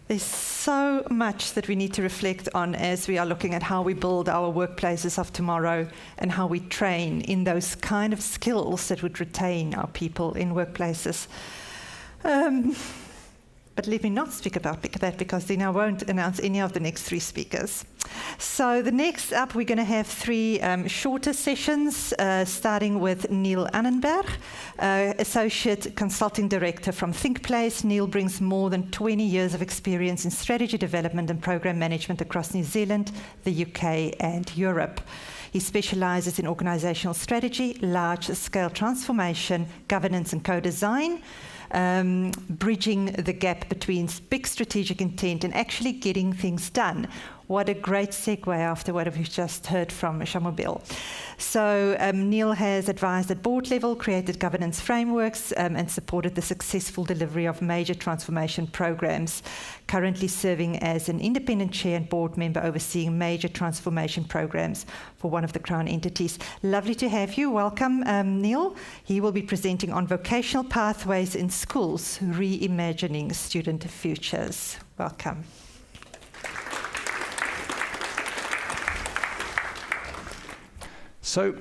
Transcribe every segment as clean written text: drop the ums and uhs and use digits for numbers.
There's so much that we need to reflect on as we are looking at how we build our workplaces of tomorrow and how we train in those kind of skills that would retain our people in workplaces. But let me not speak about that, because then I won't announce any of the next 3 speakers. So the next up, we're going to have 3 shorter sessions, starting with Neil Annenberg, Associate Consulting Director from ThinkPlace. Neil brings more than 20 years of experience in strategy development and program management across New Zealand, the UK, and Europe. He specializes in organizational strategy, large-scale transformation, governance, and co-design, bridging the gap between big strategic intent and actually getting things done. What a great segue after what we've just heard from Shamobel. So Neil has advised at board level, created governance frameworks, and supported the successful delivery of major transformation programs, currently serving as an independent chair and board member overseeing major transformation programs for one of the Crown entities. Lovely to have you. Welcome, Neil. He will be presenting on vocational pathways in schools, reimagining student futures. Welcome. So,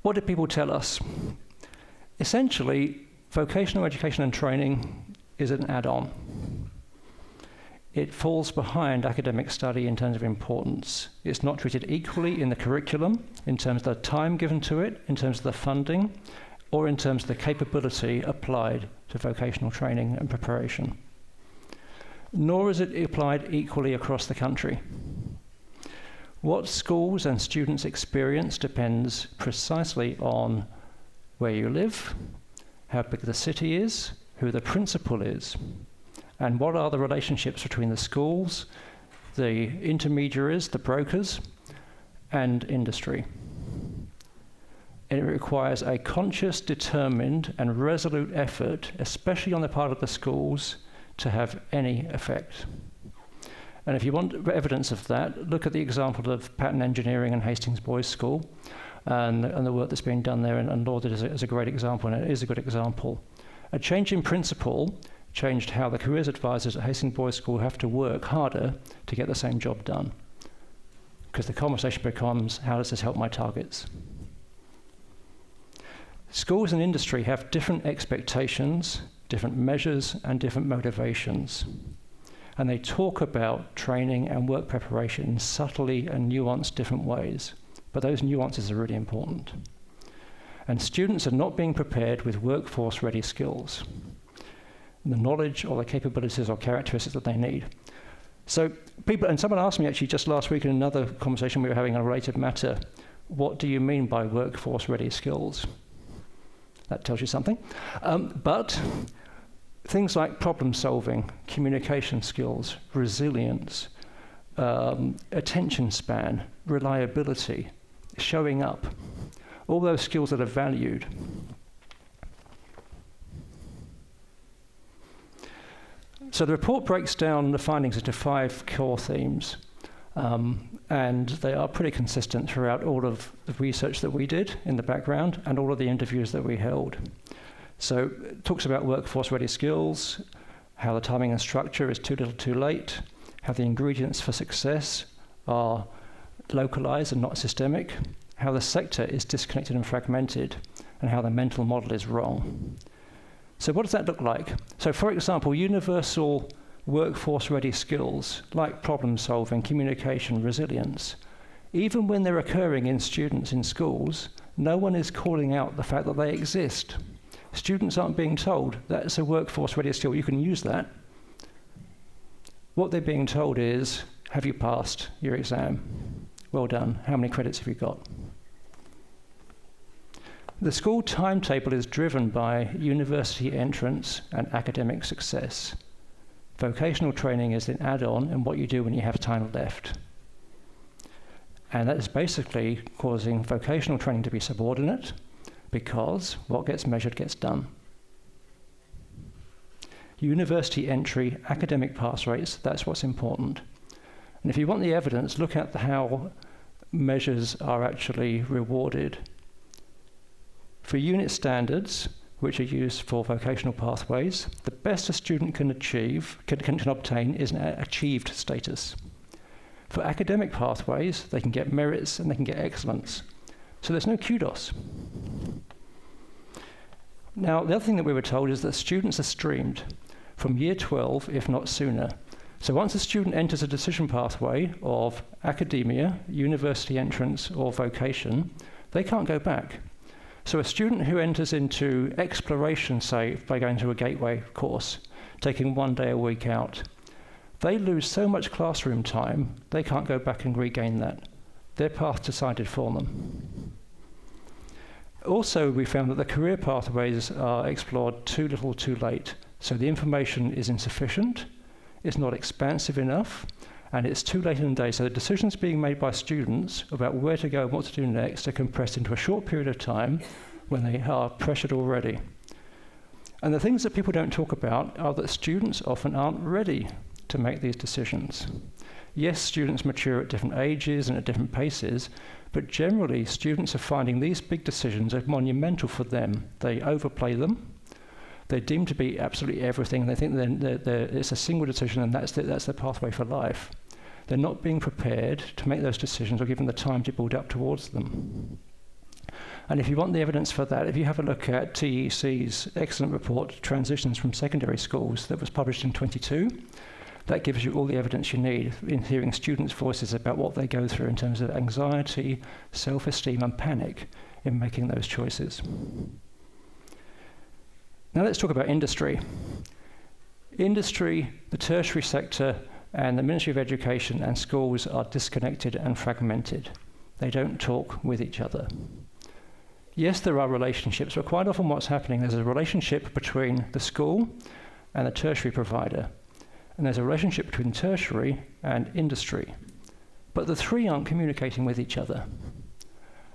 what do people tell us? Essentially, vocational education and training is an add-on. It falls behind academic study in terms of importance. It's not treated equally in the curriculum, in terms of the time given to it, in terms of the funding, or in terms of the capability applied to vocational training and preparation. Nor is it applied equally across the country. What schools and students experience depends precisely on where you live, how big the city is, who the principal is, and what are the relationships between the schools, the intermediaries, the brokers, and industry. It requires a conscious, determined, and resolute effort, especially on the part of the schools, to have any effect. And if you want evidence of that, look at the example of pattern engineering and Hastings Boys School and the work that's being done there, and Lord is a great example, and it is a good example. A change in principle changed how the careers advisors at Hastings Boys School have to work harder to get the same job done. Because the conversation becomes, how does this help my targets? Schools and industry have different expectations, different measures, and different motivations. And they talk about training and work preparation in subtly and nuanced different ways. But those nuances are really important. And students are not being prepared with workforce-ready skills, the knowledge or the capabilities or characteristics that they need. So people, and someone asked me actually just last week in another conversation we were having on a related matter, what do you mean by workforce-ready skills? That tells you something. But things like problem solving, communication skills, resilience, attention span, reliability, showing up, all those skills that are valued. So the report breaks down the findings into 5 core themes, and they are pretty consistent throughout all of the research that we did in the background and all of the interviews that we held. So it talks about workforce-ready skills, how the timing and structure is too little too late, how the ingredients for success are localized and not systemic, how the sector is disconnected and fragmented, and how the mental model is wrong. So what does that look like? So for example, universal workforce-ready skills like problem solving, communication, resilience, even when they're occurring in students in schools, no one is calling out the fact that they exist. Students aren't being told that's a workforce-ready skill, you can use that. What they're being told is, have you passed your exam? Well done, how many credits have you got? The school timetable is driven by university entrance and academic success. Vocational training is an add-on in what you do when you have time left. And that is basically causing vocational training to be subordinate, because what gets measured gets done. University entry, academic pass rates, that's what's important. And if you want the evidence, look at how measures are actually rewarded. For unit standards, which are used for vocational pathways, the best a student can obtain is an achieved status. For academic pathways, they can get merits and they can get excellence. So there's no kudos. Now, the other thing that we were told is that students are streamed from year 12, if not sooner. So once a student enters a decision pathway of academia, university entrance, or vocation, they can't go back. So a student who enters into exploration, say, by going to a gateway course, taking 1 day a week out, they lose so much classroom time, they can't go back and regain that. Their path decided for them. Also, we found that the career pathways are explored too little too late. So the information is insufficient, it's not expansive enough, and it's too late in the day. So the decisions being made by students about where to go and what to do next are compressed into a short period of time when they are pressured already. And the things that people don't talk about are that students often aren't ready to make these decisions. Yes, students mature at different ages and at different paces, but generally students are finding these big decisions are monumental for them. They overplay them. They're deemed to be absolutely everything, and they think it's a single decision and that's their pathway for life. They're not being prepared to make those decisions or given the time to build up towards them. And if you want the evidence for that, if you have a look at TEC's excellent report, Transitions from Secondary Schools, that was published in 22, that gives you all the evidence you need in hearing students' voices about what they go through in terms of anxiety, self-esteem, and panic in making those choices. Now let's talk about industry. Industry, the tertiary sector, and the Ministry of Education and schools are disconnected and fragmented. They don't talk with each other. Yes, there are relationships, but quite often what's happening, there's a relationship between the school and the tertiary provider. And there's a relationship between tertiary and industry. But the three aren't communicating with each other.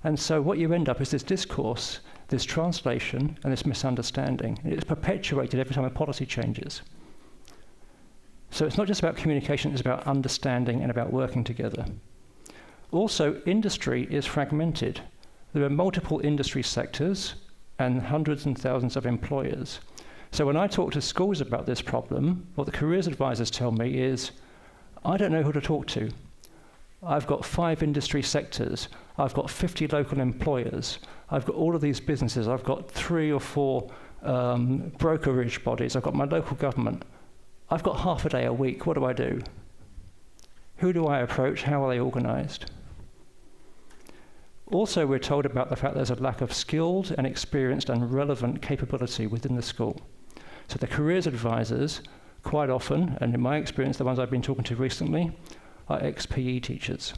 And so what you end up is this discourse, this translation, and this misunderstanding. And it's perpetuated every time a policy changes. So it's not just about communication, it's about understanding and about working together. Also, industry is fragmented. There are multiple industry sectors and hundreds and thousands of employers. So when I talk to schools about this problem, what the careers advisors tell me is, I don't know who to talk to. I've got 5 industry sectors. I've got 50 local employers. I've got all of these businesses. I've got 3 or 4 brokerage bodies. I've got my local government. I've got half a day a week. What do I do? Who do I approach? How are they organized? Also, we're told about the fact there's a lack of skilled and experienced and relevant capability within the school. So the careers advisors, quite often, and in my experience, the ones I've been talking to recently, are ex-PE teachers.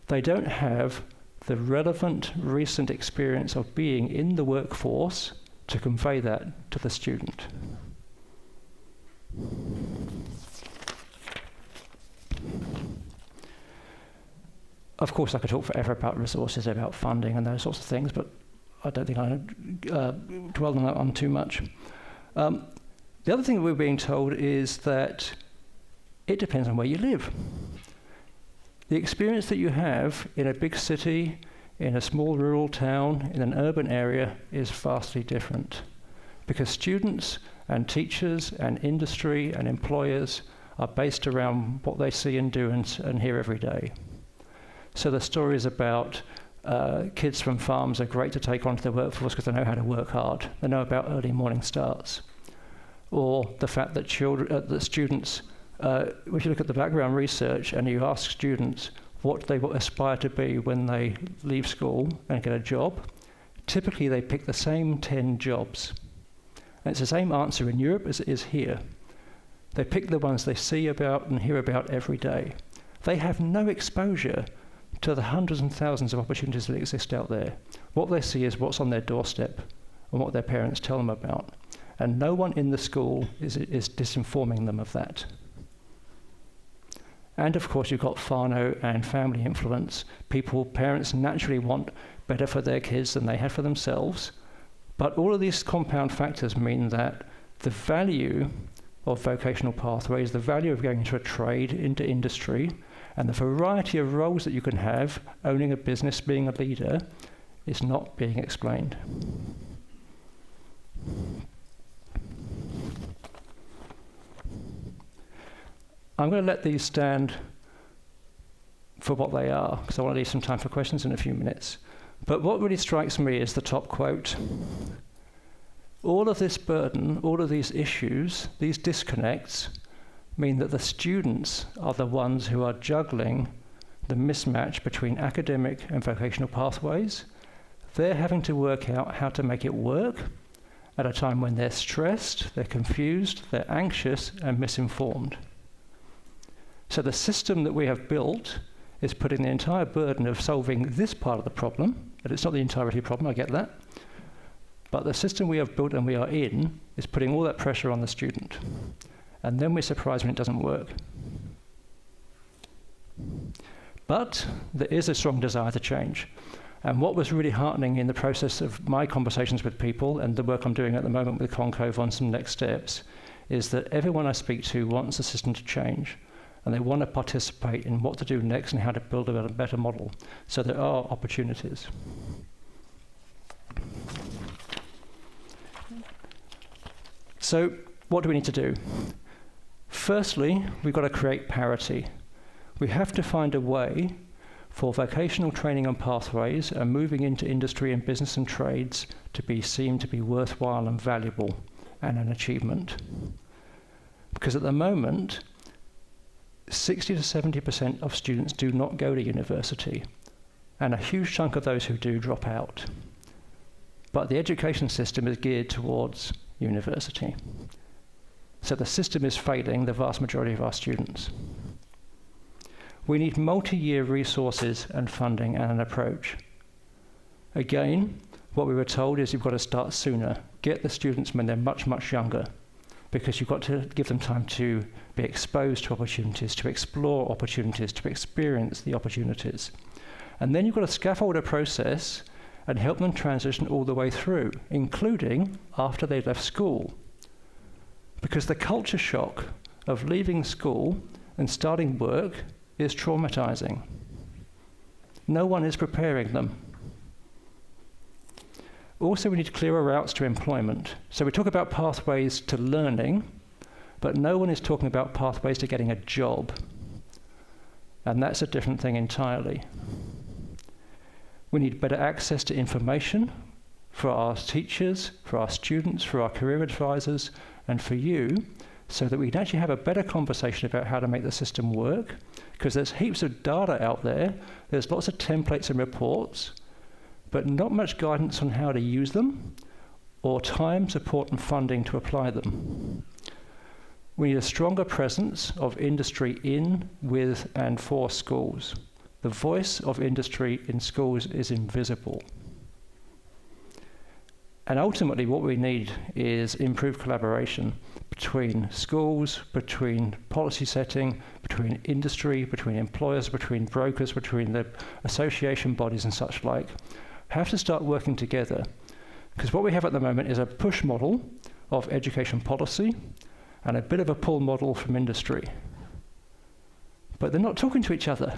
They don't have the relevant recent experience of being in the workforce to convey that to the student. Of course, I could talk forever about resources, about funding and those sorts of things, but I don't think I dwell on that on too much. The other thing that we're being told is that it depends on where you live. The experience that you have in a big city, in a small rural town, in an urban area is vastly different, because students and teachers and industry and employers are based around what they see and do and hear every day. So the stories about kids from farms are great to take onto the workforce because they know how to work hard. They know about early morning starts. Or the fact that students, if you look at the background research and you ask students what they aspire to be when they leave school and get a job, typically they pick the same 10 jobs. And it's the same answer in Europe as it is here. They pick the ones they see about and hear about every day. They have no exposure to the hundreds and thousands of opportunities that exist out there. What they see is what's on their doorstep and what their parents tell them about. And no one in the school is disinforming them of that. And of course, you've got whānau and family influence. Parents naturally want better for their kids than they have for themselves. But all of these compound factors mean that the value of vocational pathways, the value of going into a trade, into industry, and the variety of roles that you can have, owning a business, being a leader, is not being explained. I'm going to let these stand for what they are, because I want to leave some time for questions in a few minutes. But what really strikes me is the top quote. All of this burden, all of these issues, these disconnects, mean that the students are the ones who are juggling the mismatch between academic and vocational pathways. They're having to work out how to make it work at a time when they're stressed, they're confused, they're anxious, and misinformed. So the system that we have built is putting the entire burden of solving this part of the problem, and it's not the entirety of the problem, I get that, but the system we have built and we are in is putting all that pressure on the student. And then we're surprised when it doesn't work. But there is a strong desire to change. And what was really heartening in the process of my conversations with people and the work I'm doing at the moment with ConCOVE on some next steps is that everyone I speak to wants the system to change. And they want to participate in what to do next and how to build a better model. So there are opportunities. So what do we need to do? Firstly, we've got to create parity. We have to find a way for vocational training and pathways and moving into industry and business and trades to be seen to be worthwhile and valuable and an achievement. Because at the moment, 60 to 70% of students do not go to university, and a huge chunk of those who do drop out. But the education system is geared towards university. So the system is failing the vast majority of our students. We need multi-year resources and funding and an approach. Again, what we were told is you've got to start sooner. Get the students when they're much, much younger, because you've got to give them time to be exposed to opportunities, to explore opportunities, to experience the opportunities. And then you've got to scaffold a process and help them transition all the way through, including after they've left school. Because the culture shock of leaving school and starting work is traumatizing. No one is preparing them. Also, we need clearer routes to employment. So we talk about pathways to learning, but no one is talking about pathways to getting a job. And that's a different thing entirely. We need better access to information for our teachers, for our students, for our career advisors, and for you, so that we can actually have a better conversation about how to make the system work, because there's heaps of data out there, there's lots of templates and reports, but not much guidance on how to use them, or time, support, and funding to apply them. We need a stronger presence of industry in, with, and for schools. The voice of industry in schools is invisible. And ultimately, what we need is improved collaboration between schools, between policy setting, between industry, between employers, between brokers, between the association bodies and such like. Have to start working together. Because what we have at the moment is a push model of education policy and a bit of a pull model from industry. But they're not talking to each other.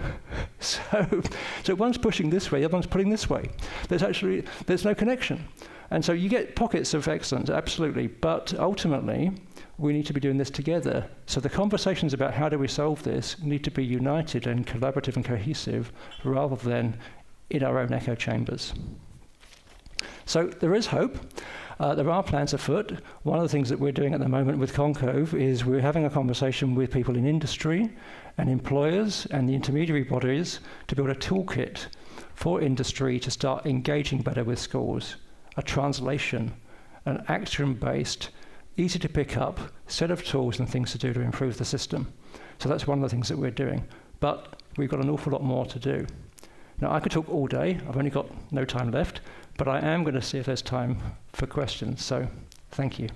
So one's pushing this way, the other one's pulling this way. There's no connection. And so you get pockets of excellence, absolutely, but ultimately, we need to be doing this together. So the conversations about how do we solve this need to be united and collaborative and cohesive, rather than in our own echo chambers. So there is hope. There are plans afoot. One of the things that we're doing at the moment with ConCOVE is we're having a conversation with people in industry and employers and the intermediary bodies to build a toolkit for industry to start engaging better with schools. A translation, an action-based, easy to pick up set of tools and things to do to improve the system. So that's one of the things that we're doing. But we've got an awful lot more to do. Now, I could talk all day. I've only got no time left, but I am going to see if there's time for questions. So thank you.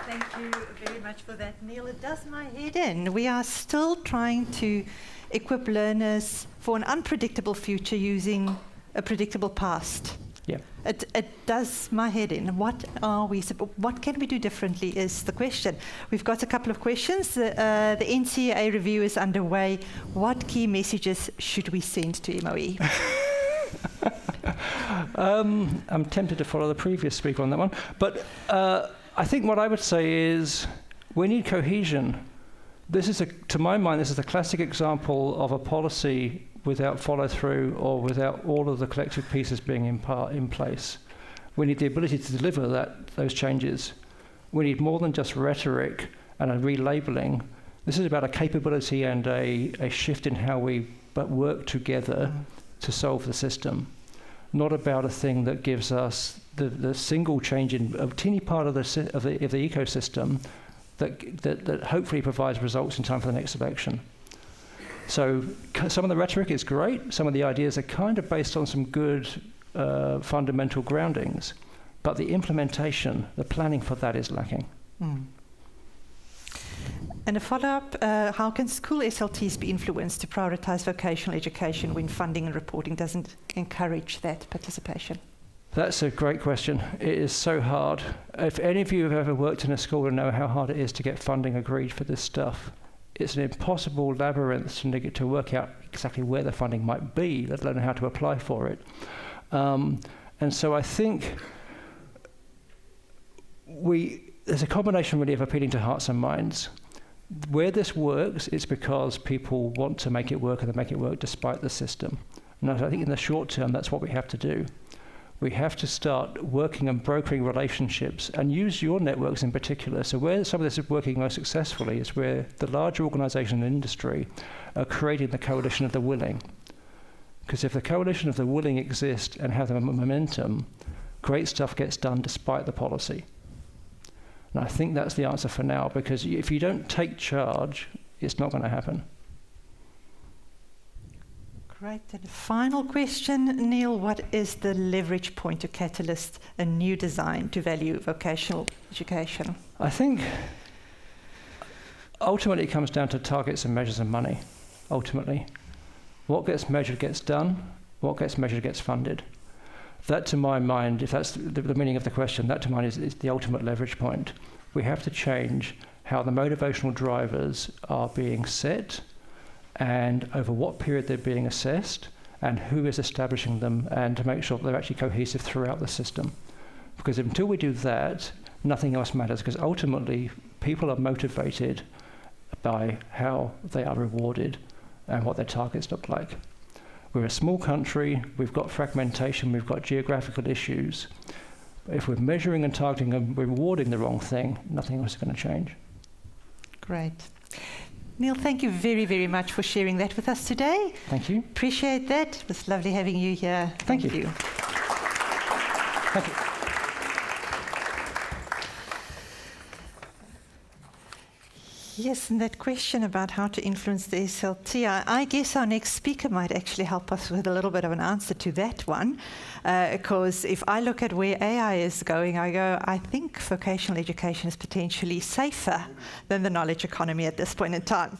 Thank you very much for that, Neil. It does my head in. We are still trying to equip learners for an unpredictable future using a predictable past. Yeah. It does my head in. What can we do differently is the question. We've got a couple of questions. The NCEA review is underway. What key messages should we send to MOE? I'm tempted to follow the previous speaker on that one. But I think what I would say is we need cohesion. To my mind, this is a classic example of a policy without follow-through or without all of the collective pieces being in place. We need the ability to deliver those changes. We need more than just rhetoric and a relabeling. This is about a capability and a shift in how we work together to solve the system, not about a thing that gives us the single change in a teeny part of the ecosystem that hopefully provides results in time for the next election. So some of the rhetoric is great. Some of the ideas are kind of based on some good fundamental groundings, but the implementation, the planning for that is lacking. And a follow-up, how can school SLTs be influenced to prioritize vocational education when funding and reporting doesn't encourage that participation? That's a great question. It is so hard. If any of you have ever worked in a school and know how hard it is to get funding agreed for this stuff, it's an impossible labyrinth to work out exactly where the funding might be, let alone how to apply for it. And so I think there's a combination really of appealing to hearts and minds. Where this works, it's because people want to make it work and they make it work despite the system. And I think in the short term, that's what we have to do. We have to start working and brokering relationships and use your networks in particular. So where some of this is working most successfully is where the larger organizations in the industry are creating the coalition of the willing. Because if the coalition of the willing exists and have the momentum, great stuff gets done despite the policy. And I think that's the answer for now, because if you don't take charge, it's not going to happen. Great. And final question, Neil, what is the leverage point to catalyst a new design to value vocational education? I think ultimately it comes down to targets and measures and money, ultimately. What gets measured gets done, what gets measured gets funded. That, to my mind, if that's the meaning of the question, that to my mind is the ultimate leverage point. We have to change how the motivational drivers are being set and over what period they're being assessed and who is establishing them, and to make sure that they're actually cohesive throughout the system. Because until we do that, nothing else matters, because ultimately people are motivated by how they are rewarded and what their targets look like. We're a small country, we've got fragmentation, we've got geographical issues. But if we're measuring and targeting and rewarding the wrong thing, nothing else is going to change. Great. Neil, thank you very, very much for sharing that with us today. Thank you. Appreciate that. It was lovely having you here. Thank you. Thank you. Yes, and that question about how to influence the SLT, I guess our next speaker might actually help us with a little bit of an answer to that one. Because if I look at where AI is going, I think vocational education is potentially safer than the knowledge economy at this point in time.